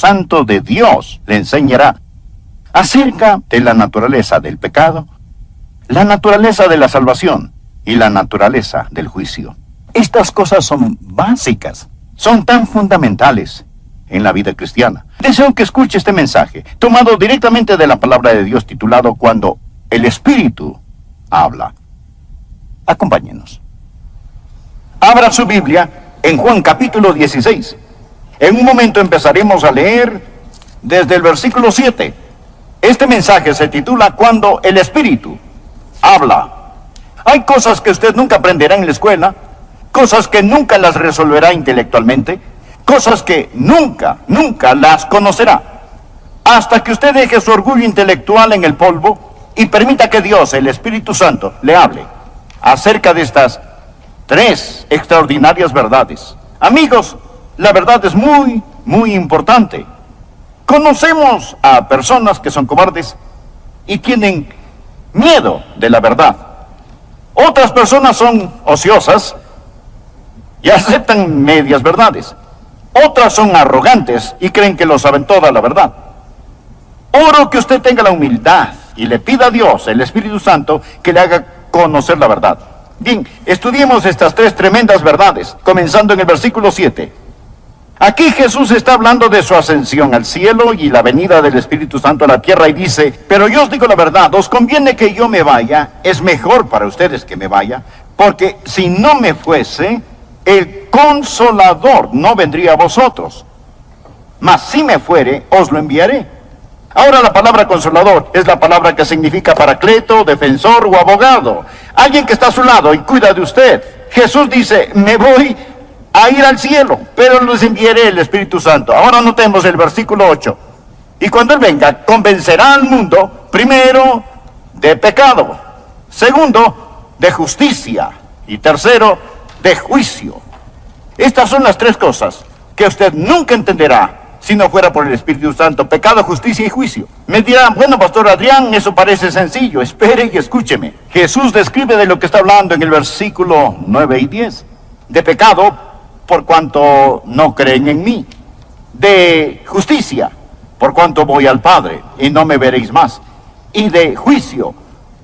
Santo de Dios le enseñará acerca de la naturaleza del pecado, la naturaleza de la salvación y la naturaleza del juicio. Estas cosas son básicas, son tan fundamentales en la vida cristiana. Deseo que escuche este mensaje, tomado directamente de la palabra de Dios, titulado Cuando el Espíritu habla. Acompáñenos. Abra su Biblia en Juan capítulo 16. En un momento empezaremos a leer desde el versículo 7. Este mensaje se titula Cuando el Espíritu habla. Hay cosas que usted nunca aprenderá en la escuela, cosas que nunca las resolverá intelectualmente, cosas que nunca las conocerá, hasta que usted deje su orgullo intelectual en el polvo y permita que Dios, el Espíritu Santo, le hable acerca de estas tres extraordinarias verdades. Amigos, la verdad es muy importante. Conocemos a personas que son cobardes y tienen miedo de la verdad. Otras personas son ociosas y aceptan medias verdades. Otras son arrogantes y creen que lo saben toda la verdad. Oro que usted tenga la humildad y le pida a Dios, el Espíritu Santo, que le haga conocer la verdad. Bien, estudiemos estas tres tremendas verdades, comenzando en el versículo 7. Aquí Jesús está hablando de su ascensión al cielo y la venida del Espíritu Santo a la tierra y dice: pero yo os digo la verdad, os conviene que yo me vaya, es mejor para ustedes que me vaya, porque si no me fuese, el Consolador no vendría a vosotros, mas si me fuere, os lo enviaré. Ahora la palabra consolador es la palabra que significa paracleto, defensor o abogado. Alguien que está a su lado y cuida de usted. Jesús dice: me voy a ir al cielo, pero les enviaré el Espíritu Santo. Ahora notemos el versículo 8. Y cuando Él venga, convencerá al mundo, primero, de pecado, segundo, de justicia, y tercero, de juicio. Estas son las tres cosas que usted nunca entenderá si no fuera por el Espíritu Santo: pecado, justicia y juicio. Me dirán: bueno, Pastor Adrián, eso parece sencillo. Espere y escúcheme. Jesús describe de lo que está hablando en el versículo 9 y 10. De pecado, por cuanto no creen en mí. De justicia, por cuanto voy al Padre y no me veréis más. Y de juicio,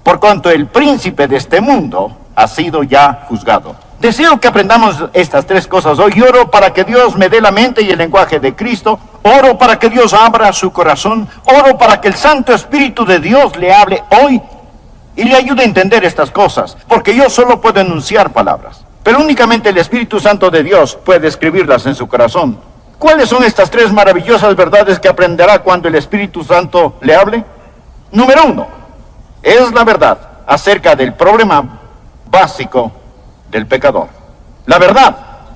por cuanto el príncipe de este mundo ha sido ya juzgado. Deseo que aprendamos estas tres cosas hoy. Oro para que Dios me dé la mente y el lenguaje de Cristo. Oro para que Dios abra su corazón. Oro para que el Santo Espíritu de Dios le hable hoy y le ayude a entender estas cosas, porque yo solo puedo enunciar palabras, pero únicamente el Espíritu Santo de Dios puede escribirlas en su corazón. ¿Cuáles son estas tres maravillosas verdades que aprenderá cuando el Espíritu Santo le hable? Número 1, es la verdad acerca del problema básico del pecador. La verdad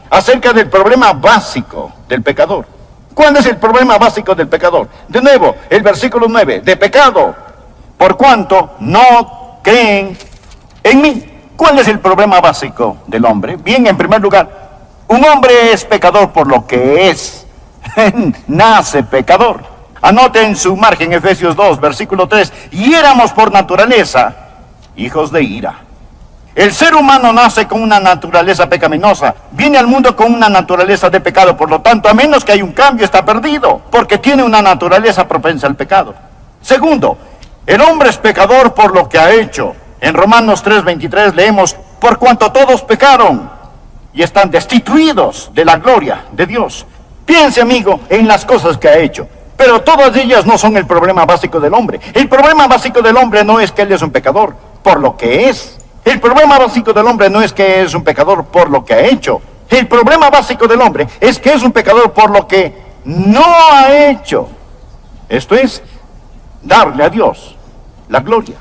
acerca del problema básico del pecador. ¿Cuál es el problema básico del pecador? De nuevo, el versículo 9, de pecado, por cuanto no creen en mí. ¿Cuál es el problema básico del hombre? Bien, en primer lugar, un hombre es pecador por lo que es. Nace pecador. Anote en su margen Efesios 2, versículo 3, y éramos por naturaleza hijos de ira. El ser humano nace con una naturaleza pecaminosa, viene al mundo con una naturaleza de pecado, por lo tanto, a menos que haya un cambio, está perdido, porque tiene una naturaleza propensa al pecado. Segundo, el hombre es pecador por lo que ha hecho. En Romanos 3:23 leemos: por cuanto todos pecaron y están destituidos de la gloria de Dios. Piense, amigo, en las cosas que ha hecho, pero todas ellas no son el problema básico del hombre. El problema básico del hombre no es que él es un pecador por lo que es. El problema básico del hombre no es que es un pecador por lo que ha hecho. El problema básico del hombre es que es un pecador por lo que no ha hecho. Esto es, darle a Dios la gloria.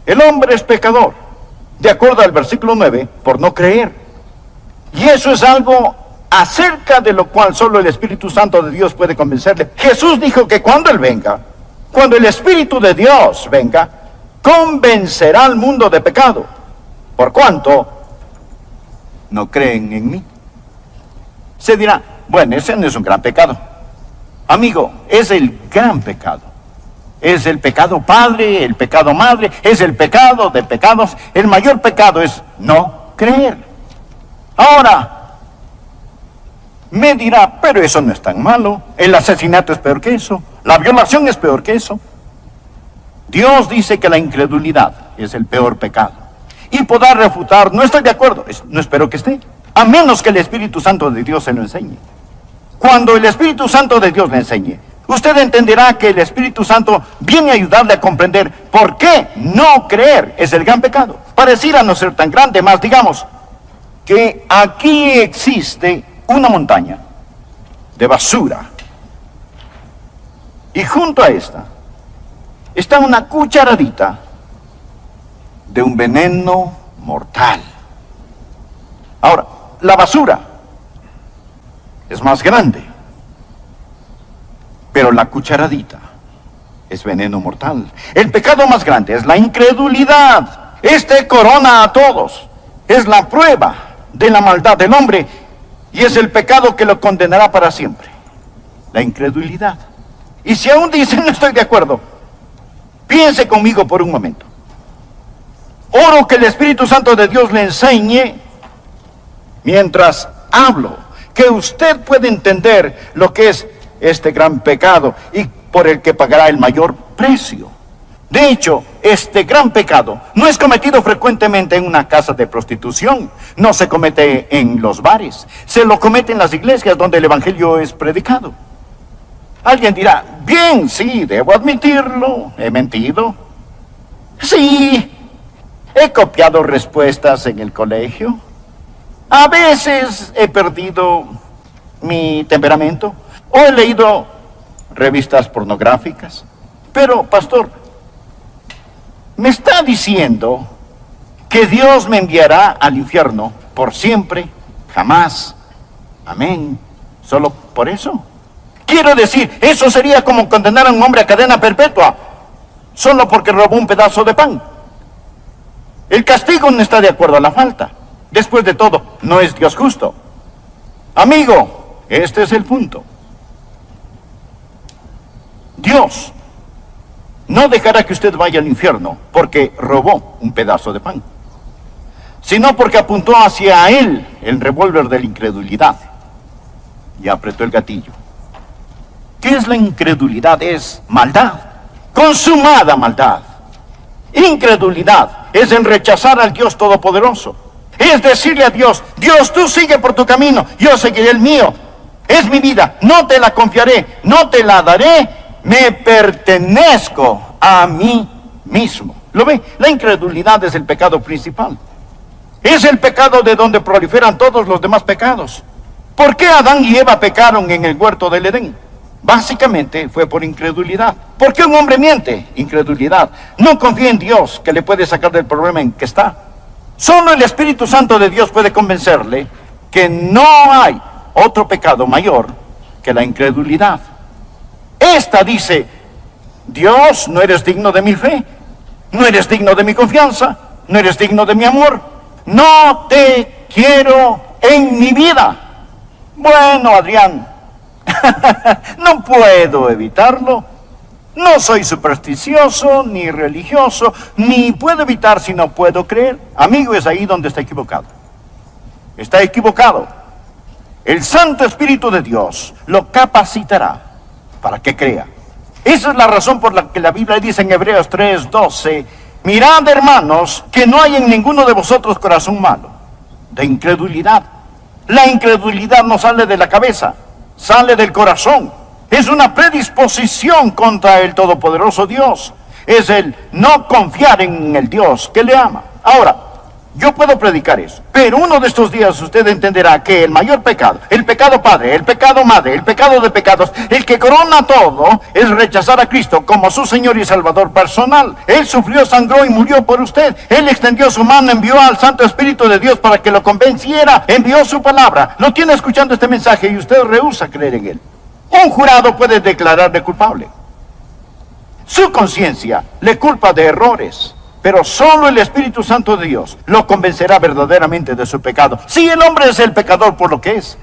El hombre es pecador, de acuerdo al versículo 9, por no creer. Y eso es algo acerca de lo cual solo el Espíritu Santo de Dios puede convencerle. Jesús dijo que cuando Él venga, cuando el Espíritu de Dios venga, convencerá al mundo de pecado, por cuanto no creen en mí. Se dirá: bueno, ese no es un gran pecado. Amigo, es el gran pecado. Es el pecado padre, el pecado madre, es el pecado de pecados. El mayor pecado es no creer. Ahora, Me dirá, pero eso no es tan malo. El asesinato es peor que eso. La violación es peor que eso. Dios dice que la incredulidad es el peor pecado. Y podrá refutar, no estoy de acuerdo, no espero que esté, a menos que el Espíritu Santo de Dios se lo enseñe. Cuando el Espíritu Santo de Dios le enseñe, usted entenderá que el Espíritu Santo viene a ayudarle a comprender por qué no creer es el gran pecado. Pareciera no ser tan grande, más digamos que aquí existe una montaña de basura. Y junto a esta está una cucharadita de un veneno mortal. Ahora, la basura es más grande, pero la cucharadita es veneno mortal. El pecado más grande es la incredulidad. Este corona a todos. Es la prueba de la maldad del hombre y es el pecado que lo condenará para siempre. La incredulidad. Y si aún dicen no estoy de acuerdo, piense conmigo por un momento. Oro que el Espíritu Santo de Dios le enseñe mientras hablo, que usted puede entender lo que es este gran pecado y por el que pagará el mayor precio. De hecho, este gran pecado no es cometido frecuentemente en una casa de prostitución, no se comete en los bares, se lo comete en las iglesias donde el evangelio es predicado. Alguien dirá, bien, sí, debo admitirlo, he mentido. Sí, he copiado respuestas en el colegio. A veces he perdido mi temperamento o he leído revistas pornográficas. Pero, pastor, ¿me está diciendo que Dios me enviará al infierno por siempre, jamás? Amén. ¿Solo por eso? Quiero decir, eso sería como condenar a un hombre a cadena perpetua, solo porque robó un pedazo de pan. El castigo no está de acuerdo a la falta. Después de todo, no es Dios justo. Amigo, este es el punto. Dios no dejará que usted vaya al infierno porque robó un pedazo de pan, sino porque apuntó hacia él el revólver de la incredulidad y apretó el gatillo. ¿Qué es la incredulidad? Es maldad, consumada maldad. Incredulidad es en rechazar al Dios Todopoderoso. Es decirle a Dios, Dios, tú sigue por tu camino, yo seguiré el mío. Es mi vida, no te la confiaré, no te la daré, me pertenezco a mí mismo. ¿Lo ve? La incredulidad es el pecado principal. Es el pecado de donde proliferan todos los demás pecados. ¿Por qué Adán y Eva pecaron en el huerto del Edén? Básicamente fue por incredulidad. ¿Por qué un hombre miente? Incredulidad. No confía en Dios que le puede sacar del problema en que está. Solo el Espíritu Santo de Dios puede convencerle que no hay otro pecado mayor que la incredulidad. Esta dice, Dios, no eres digno de mi fe, no eres digno de mi confianza, no eres digno de mi amor, no te quiero en mi vida. Bueno, Adrián, no puedo evitarlo. No soy supersticioso, ni religioso, ni puedo evitar si no puedo creer. Amigo, es ahí donde está equivocado. Está equivocado. El Santo Espíritu de Dios lo capacitará para que crea. Esa es la razón por la que la Biblia dice en Hebreos 3:12, mirad, hermanos, que no hay en ninguno de vosotros corazón malo, de incredulidad. La incredulidad no sale de la cabeza, sale del corazón. Es una predisposición contra el Todopoderoso Dios. Es el no confiar en el Dios que le ama. Ahora, yo puedo predicar eso, pero uno de estos días usted entenderá que el mayor pecado, el pecado padre, el pecado madre, el pecado de pecados, el que corona todo, es rechazar a Cristo como su Señor y Salvador personal. Él sufrió, sangró y murió por usted. Él extendió su mano, envió al Santo Espíritu de Dios para que lo convenciera, envió su palabra. Lo tiene escuchando este mensaje y usted rehúsa creer en él. Un jurado puede declararle culpable. Su conciencia le culpa de errores, pero solo el Espíritu Santo de Dios lo convencerá verdaderamente de su pecado. Sí, el hombre es el pecador por lo que es.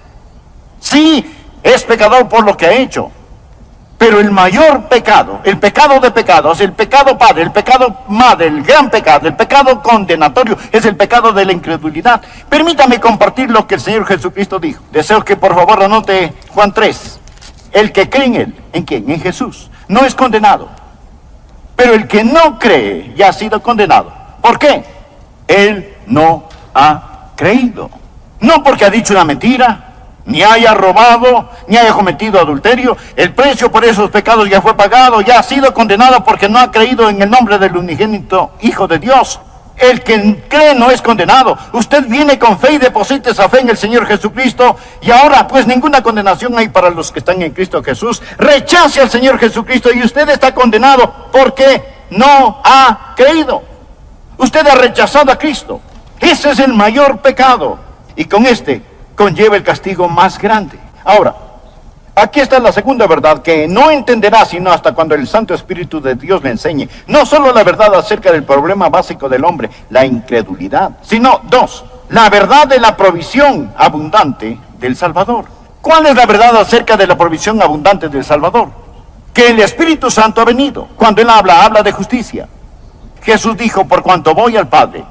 Sí, es pecador por lo que ha hecho. Pero el mayor pecado, el pecado de pecados, el pecado padre, el pecado madre, el gran pecado, el pecado condenatorio, es el pecado de la incredulidad. Permítame compartir lo que el Señor Jesucristo dijo. Deseo que por favor anote Juan 3. El que cree en Él, ¿en quién? En Jesús, no es condenado. Pero el que no cree ya ha sido condenado. ¿Por qué? Él no ha creído. No porque ha dicho una mentira, ni haya robado, ni haya cometido adulterio. El precio por esos pecados ya fue pagado, ya ha sido condenado porque no ha creído en el nombre del unigénito Hijo de Dios. El que cree no es condenado. Usted viene con fe y deposita esa fe en el Señor Jesucristo, y ahora pues ninguna condenación hay para los que están en Cristo Jesús. Rechace al Señor Jesucristo y usted está condenado porque no ha creído. Usted ha rechazado a Cristo. Ese es el mayor pecado, y con este conlleva el castigo más grande. Ahora, aquí está la segunda verdad que no entenderá sino hasta cuando el Santo Espíritu de Dios le enseñe. No solo la verdad acerca del problema básico del hombre, la incredulidad, sino dos, la verdad de la provisión abundante del Salvador. ¿Cuál es la verdad acerca de la provisión abundante del Salvador? Que el Espíritu Santo ha venido. Cuando Él habla de justicia. Jesús dijo, por cuanto voy al Padre,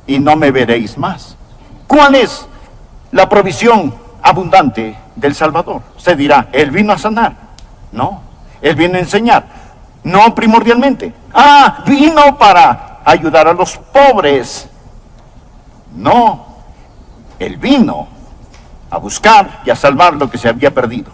y no me veréis más. ¿Cuál es la provisión abundante del Salvador? Se dirá, Él vino a sanar. No, Él vino a enseñar. No primordialmente. Vino para ayudar a los pobres. No, Él vino a buscar y a salvar lo que se había perdido.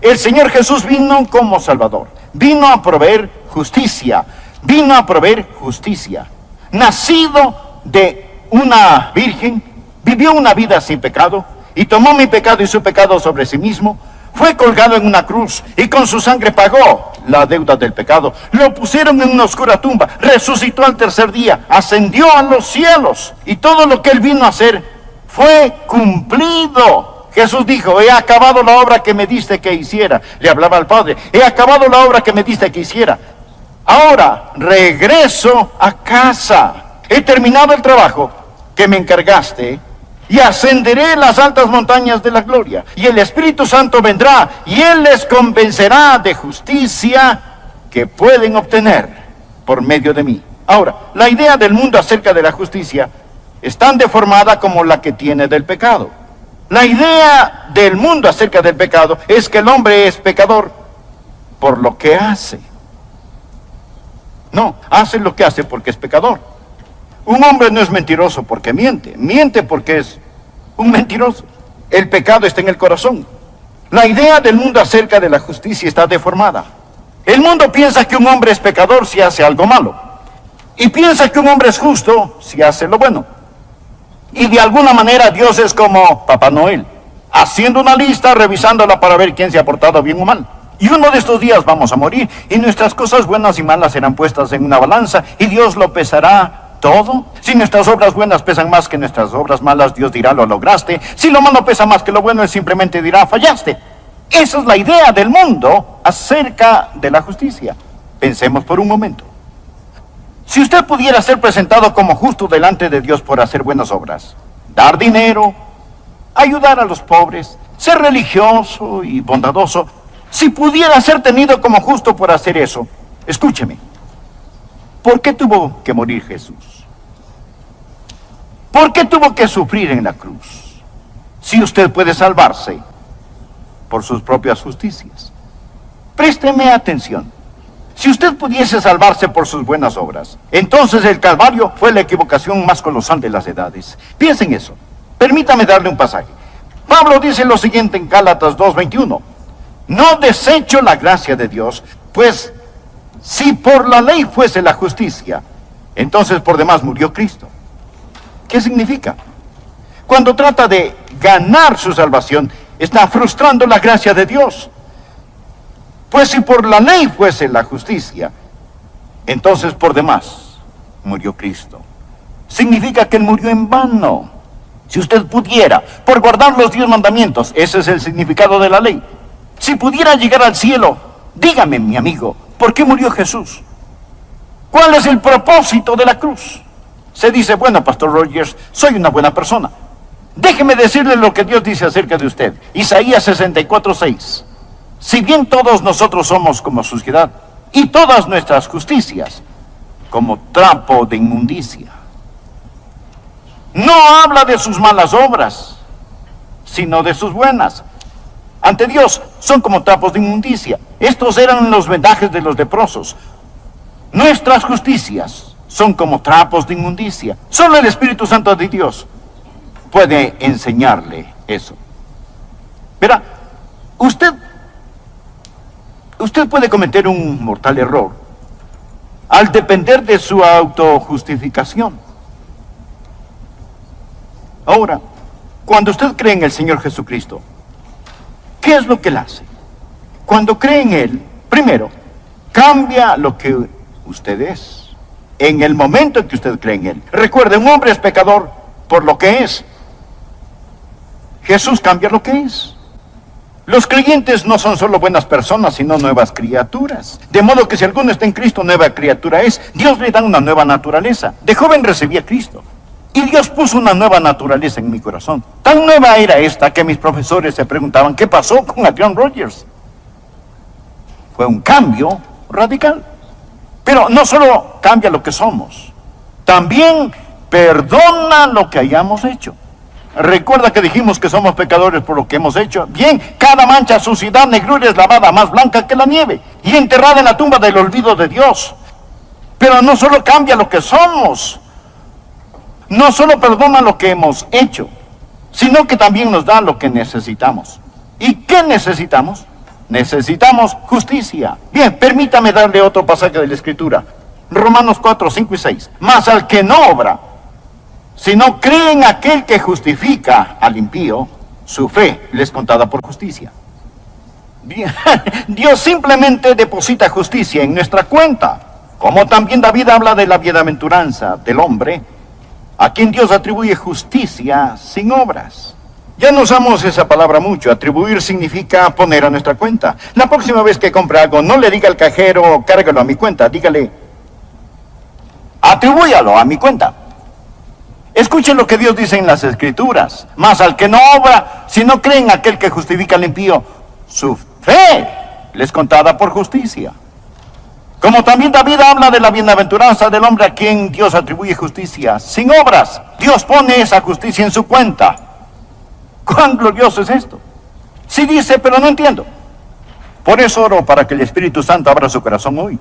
El Señor Jesús vino como Salvador. Vino a proveer justicia. Vino a proveer justicia. Nacido de una virgen, vivió una vida sin pecado, y tomó mi pecado y su pecado sobre sí mismo. Fue colgado en una cruz, y con su sangre pagó la deuda del pecado. Lo pusieron en una oscura tumba, resucitó al tercer día, ascendió a los cielos, y todo lo que Él vino a hacer fue cumplido. Jesús dijo, he acabado la obra que me diste que hiciera. Le hablaba al Padre, he acabado la obra que me diste que hiciera. Ahora regreso a casa. He terminado el trabajo que me encargaste, y ascenderé las altas montañas de la gloria. Y el Espíritu Santo vendrá, y Él les convencerá de justicia que pueden obtener por medio de mí. Ahora, la idea del mundo acerca de la justicia es tan deformada como la que tiene del pecado. La idea del mundo acerca del pecado es que el hombre es pecador por lo que hace. No, hace lo que hace porque es pecador. Un hombre no es mentiroso porque miente. Miente porque es un mentiroso. El pecado está en el corazón. La idea del mundo acerca de la justicia está deformada. El mundo piensa que un hombre es pecador si hace algo malo. Y piensa que un hombre es justo si hace lo bueno. Y de alguna manera Dios es como Papá Noel, haciendo una lista, revisándola para ver quién se ha portado bien o mal. Y uno de estos días vamos a morir, y nuestras cosas buenas y malas serán puestas en una balanza, y Dios lo pesará todo. Si nuestras obras buenas pesan más que nuestras obras malas, Dios dirá, lo lograste. Si lo malo pesa más que lo bueno, Él simplemente dirá, fallaste. Esa es la idea del mundo acerca de la justicia. Pensemos por un momento. Si usted pudiera ser presentado como justo delante de Dios por hacer buenas obras, dar dinero, ayudar a los pobres, ser religioso y bondadoso, si pudiera ser tenido como justo por hacer eso, escúcheme, ¿por qué tuvo que morir Jesús? ¿Por qué tuvo que sufrir en la cruz? Si usted puede salvarse por sus propias justicias. Présteme atención. Si usted pudiese salvarse por sus buenas obras, entonces el Calvario fue la equivocación más colosal de las edades. Piensen eso. Permítame darle un pasaje. Pablo dice lo siguiente en Gálatas 2:21. No desecho la gracia de Dios, pues si por la ley fuese la justicia, entonces por demás murió Cristo. ¿Qué significa? Cuando trata de ganar su salvación, está frustrando la gracia de Dios. Pues si por la ley fuese la justicia, entonces por demás murió Cristo. Significa que Él murió en vano. Si usted pudiera, por guardar los 10 mandamientos, ese es el significado de la ley. Si pudiera llegar al cielo, dígame, mi amigo, ¿por qué murió Jesús? ¿Cuál es el propósito de la cruz? Se dice, bueno, Pastor Rogers, soy una buena persona. Déjeme decirle lo que Dios dice acerca de usted. Isaías 64:6. Si bien todos nosotros somos como suciedad, y todas nuestras justicias como trapo de inmundicia. No habla de sus malas obras, sino de sus buenas. Ante Dios son como trapos de inmundicia. Estos eran los vendajes de los leprosos. Nuestras justicias son como trapos de inmundicia. Solo el Espíritu Santo de Dios puede enseñarle eso. Verá, usted puede cometer un mortal error al depender de su autojustificación. Ahora, cuando usted cree en el Señor Jesucristo, ¿qué es lo que Él hace? Cuando cree en Él, primero, cambia lo que usted es. En el momento en que usted cree en Él. Recuerde, un hombre es pecador por lo que es. Jesús cambia lo que es. Los creyentes no son solo buenas personas, sino nuevas criaturas. De modo que si alguno está en Cristo, nueva criatura es. Dios le da una nueva naturaleza. De joven recibí a Cristo. Y Dios puso una nueva naturaleza en mi corazón. Tan nueva era esta que mis profesores se preguntaban, ¿qué pasó con Adrian Rogers? Fue un cambio radical. Pero no solo cambia lo que somos, también perdona lo que hayamos hecho. Recuerda que dijimos que somos pecadores por lo que hemos hecho. Bien, cada mancha, suciedad, negrura es lavada más blanca que la nieve y enterrada en la tumba del olvido de Dios. Pero no solo cambia lo que somos, no solo perdona lo que hemos hecho, sino que también nos da lo que necesitamos. ¿Y qué necesitamos? Necesitamos justicia. Bien, permítame darle otro pasaje de la Escritura. Romanos 4, 5 y 6. Mas al que no obra, sino cree en aquel que justifica al impío, su fe le es contada por justicia. Bien, Dios simplemente deposita justicia en nuestra cuenta. Como también David habla de la bienaventuranza del hombre, a quien Dios atribuye justicia sin obras. Ya no usamos esa palabra mucho. Atribuir significa poner a nuestra cuenta. La próxima vez que compre algo, no le diga al cajero, cárgalo a mi cuenta. Dígale, atribúyalo a mi cuenta. Escuchen lo que Dios dice en las Escrituras. Mas al que no obra, si no cree en aquel que justifica al impío, su fe le es contada por justicia. Como también David habla de la bienaventuranza del hombre a quien Dios atribuye justicia sin obras. Dios pone esa justicia en su cuenta. ¿Cuán glorioso es esto? Sí dice, pero no entiendo. Por eso oro para que el Espíritu Santo abra su corazón hoy.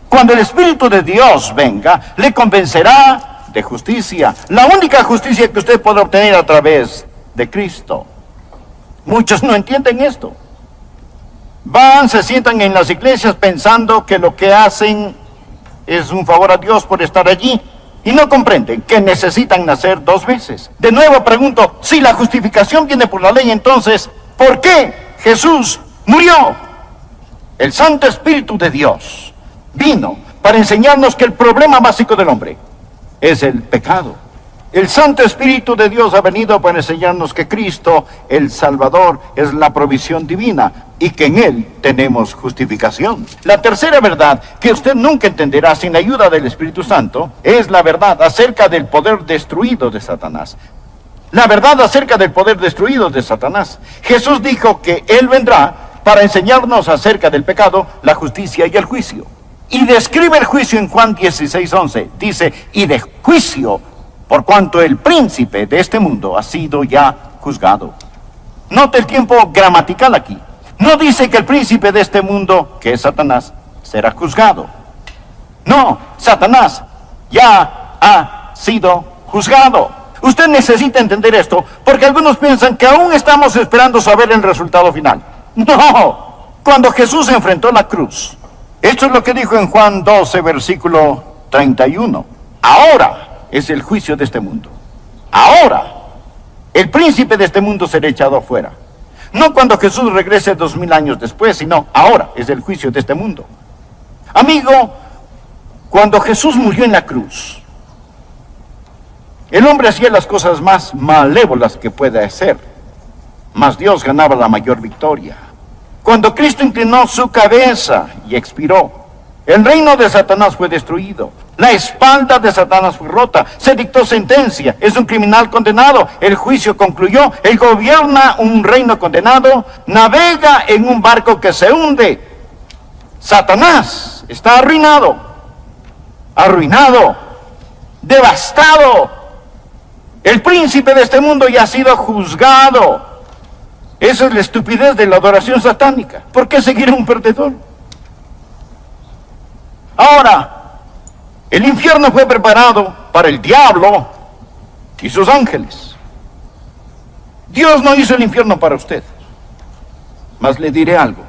Cuando el Espíritu de Dios venga, le convencerá de justicia. La única justicia que usted puede obtener a través de Cristo. Muchos no entienden esto. Van, se sientan en las iglesias pensando que lo que hacen es un favor a Dios por estar allí. Y no comprenden que necesitan nacer dos veces. De nuevo pregunto, si la justificación viene por la ley, entonces, ¿por qué Jesús murió? El Santo Espíritu de Dios vino para enseñarnos que el problema básico del hombre es el pecado. El Santo Espíritu de Dios ha venido para enseñarnos que Cristo, el Salvador, es la provisión divina y que en Él tenemos justificación. La tercera verdad que usted nunca entenderá sin la ayuda del Espíritu Santo es la verdad acerca del poder destruido de Satanás. La verdad acerca del poder destruido de Satanás. Jesús dijo que Él vendrá para enseñarnos acerca del pecado, la justicia y el juicio. Y describe el juicio en Juan 16:11. Dice, y de juicio, por cuanto el príncipe de este mundo ha sido ya juzgado. Note el tiempo gramatical aquí. No dice que el príncipe de este mundo, que es Satanás, será juzgado. No, Satanás ya ha sido juzgado. Usted necesita entender esto, porque algunos piensan que aún estamos esperando saber el resultado final. No, cuando Jesús enfrentó la cruz, esto es lo que dijo en Juan 12, versículo 31. Ahora es el juicio de este mundo. Ahora, el príncipe de este mundo será echado afuera. No cuando Jesús regrese 2000 años después, sino ahora es el juicio de este mundo. Amigo, cuando Jesús murió en la cruz, el hombre hacía las cosas más malévolas que puede hacer, mas Dios ganaba la mayor victoria. Cuando Cristo inclinó su cabeza y expiró, El reino de Satanás fue destruido. La espalda de Satanás fue rota. Se dictó sentencia. Es un criminal condenado. El juicio concluyó. Él gobierna un reino condenado. Navega en un barco que se hunde. Satanás está arruinado. Arruinado. Devastado. El príncipe de este mundo ya ha sido juzgado. Esa es la estupidez de la adoración satánica. ¿Por qué seguir a un perdedor? Ahora, el infierno fue preparado para el diablo y sus ángeles. Dios no hizo el infierno para usted. Mas le diré algo.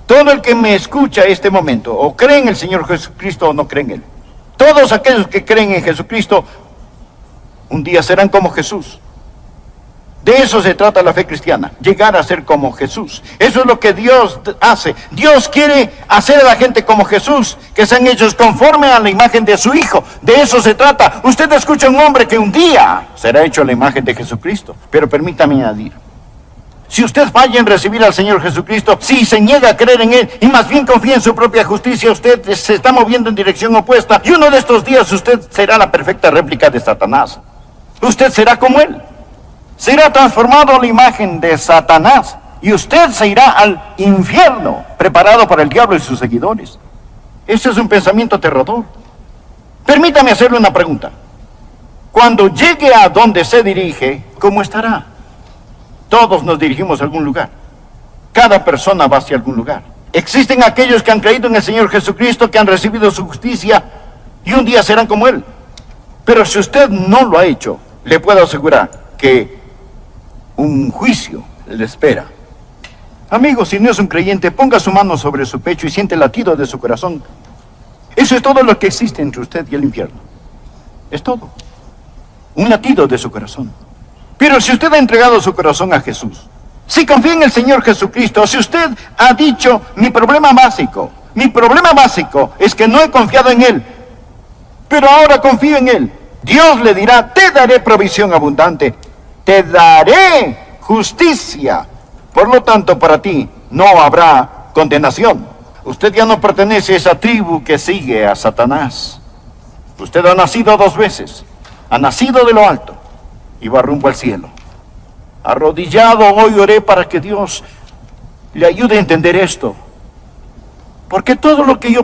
Todo el que me escucha en este momento, o cree en el Señor Jesucristo o no cree en Él, todos aquellos que creen en Jesucristo, un día serán como Jesús. De eso se trata la fe cristiana, llegar a ser como Jesús. Eso es lo que Dios hace. Dios quiere hacer a la gente como Jesús, que sean hechos conforme a la imagen de su Hijo. De eso se trata. Usted escucha a un hombre que un día será hecho a la imagen de Jesucristo. Pero permítame añadir, si usted falla en recibir al Señor Jesucristo, si se niega a creer en Él y más bien confía en su propia justicia, usted se está moviendo en dirección opuesta. Y uno de estos días usted será la perfecta réplica de Satanás. Usted será como Él. Será transformado a la imagen de Satanás y usted se irá al infierno preparado para el diablo y sus seguidores. Ese es un pensamiento aterrador. Permítame hacerle una pregunta. Cuando llegue a donde se dirige, ¿cómo estará? Todos nos dirigimos a algún lugar. Cada persona va hacia algún lugar. Existen aquellos que han creído en el Señor Jesucristo, que han recibido su justicia y un día serán como Él. Pero si usted no lo ha hecho, le puedo asegurar que un juicio le espera. Amigo, si no es un creyente, ponga su mano sobre su pecho y siente el latido de su corazón. Eso es todo lo que existe entre usted y el infierno. Es todo. Un latido de su corazón. Pero si usted ha entregado su corazón a Jesús, si confía en el Señor Jesucristo, si usted ha dicho, mi problema básico es que no he confiado en Él, pero ahora confío en Él, Dios le dirá, te daré provisión abundante, te daré justicia. Por lo tanto, para ti no habrá condenación. Usted ya no pertenece a esa tribu que sigue a Satanás. Usted ha nacido 2 veces. Ha nacido de lo alto y va rumbo al cielo. Arrodillado hoy oré para que Dios le ayude a entender esto. Porque todo lo que yo